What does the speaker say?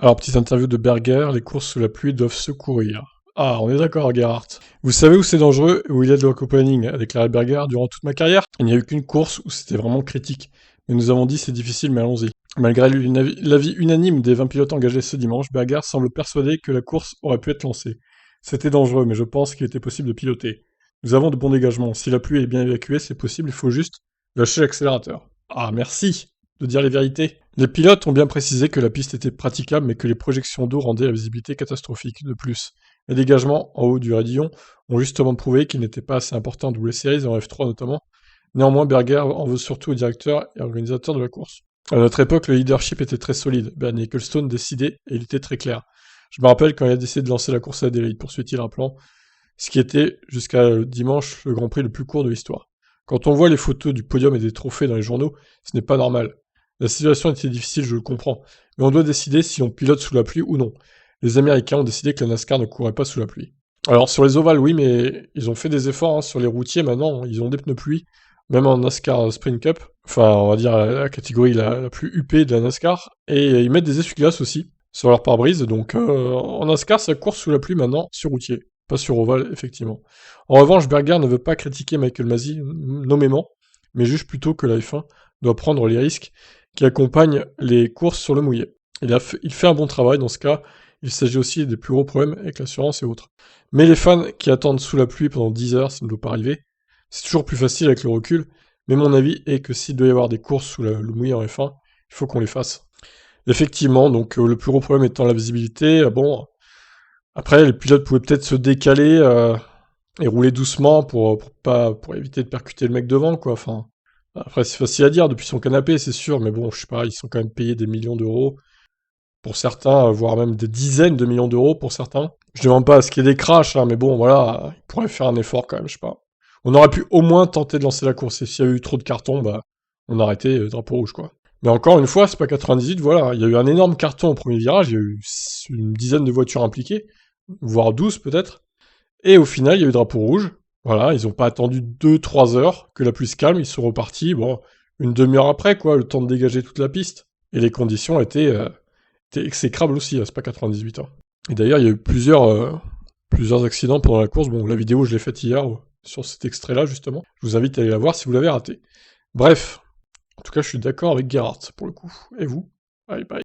Alors, petite interview de Berger, les courses sous la pluie doivent secourir. Ah, on est d'accord, Gerhardt. Vous savez où c'est dangereux et où il y a de l'aquaplaning, a déclaré Berger durant toute ma carrière. Il n'y a eu qu'une course où c'était vraiment critique. Mais nous avons dit c'est difficile, mais allons-y. Malgré l'avis unanime des 20 pilotes engagés ce dimanche, Berger semble persuadé que la course aurait pu être lancée. C'était dangereux, mais je pense qu'il était possible de piloter. Nous avons de bons dégagements. Si la pluie est bien évacuée, c'est possible, il faut juste lâcher l'accélérateur. Ah, merci de dire les vérités. Les pilotes ont bien précisé que la piste était praticable, mais que les projections d'eau rendaient la visibilité catastrophique. De plus, les dégagements en haut du raidillon ont justement prouvé qu'ils n'étaient pas assez importants en W-Series et en F3 notamment. Néanmoins, Berger en veut surtout au directeur et organisateur de la course. À notre époque, le leadership était très solide. Bernie Ecclestone décidait et il était très clair. Je me rappelle quand il a décidé de lancer la course à Adélaïde, poursuit-il rappelant, ce qui était, jusqu'à dimanche, le Grand Prix le plus court de l'histoire. Quand on voit les photos du podium et des trophées dans les journaux, ce n'est pas normal. La situation était difficile, je le comprends, mais on doit décider si on pilote sous la pluie ou non. Les Américains ont décidé que la NASCAR ne courait pas sous la pluie. Alors sur les ovales, oui, mais ils ont fait des efforts hein, sur les routiers maintenant, ils ont des pneus pluie, même en NASCAR Sprint Cup, enfin on va dire la catégorie la plus huppée de la NASCAR, et ils mettent des essuie-glaces aussi sur leur pare-brise, donc en NASCAR ça court sous la pluie maintenant sur routier, pas sur ovale effectivement. En revanche, Berger ne veut pas critiquer Michael Masi nommément, mais juge plutôt que la F1 doit prendre les risques qui accompagne les courses sur le mouillé. Il fait un bon travail dans ce cas, il s'agit aussi des plus gros problèmes avec l'assurance et autres. Mais les fans qui attendent sous la pluie pendant 10 heures, ça ne doit pas arriver. C'est toujours plus facile avec le recul, mais mon avis est que s'il doit y avoir des courses sous le mouillé en F1, il faut qu'on les fasse. Effectivement, donc le plus gros problème étant la visibilité, bon, après les pilotes pouvaient peut-être se décaler et rouler doucement pour éviter de percuter le mec devant, quoi, enfin... Après, c'est facile à dire depuis son canapé, c'est sûr, mais bon, je sais pas, ils sont quand même payés des millions d'euros pour certains, voire même des dizaines de millions d'euros pour certains. Je demande pas à ce qu'il y ait des crashs, hein, mais bon, voilà, ils pourraient faire un effort quand même, je sais pas. On aurait pu au moins tenter de lancer la course, et s'il y a eu trop de cartons, bah, on arrêtait drapeau rouge, quoi. Mais encore une fois, c'est pas 98, voilà, il y a eu un énorme carton au premier virage, il y a eu une dizaine de voitures impliquées, voire 12 peut-être, et au final, il y a eu drapeau rouge. Voilà, ils ont pas attendu 2-3 heures que la pluie se calme, ils sont repartis, bon, une demi-heure après, quoi, le temps de dégager toute la piste. Et les conditions étaient exécrables aussi, c'est pas 98 ans. Et d'ailleurs, il y a eu plusieurs accidents pendant la course. Bon, la vidéo, je l'ai faite hier, sur cet extrait-là, justement. Je vous invite à aller la voir si vous l'avez raté. Bref, en tout cas, je suis d'accord avec Gerhardt, pour le coup. Et vous? Bye bye.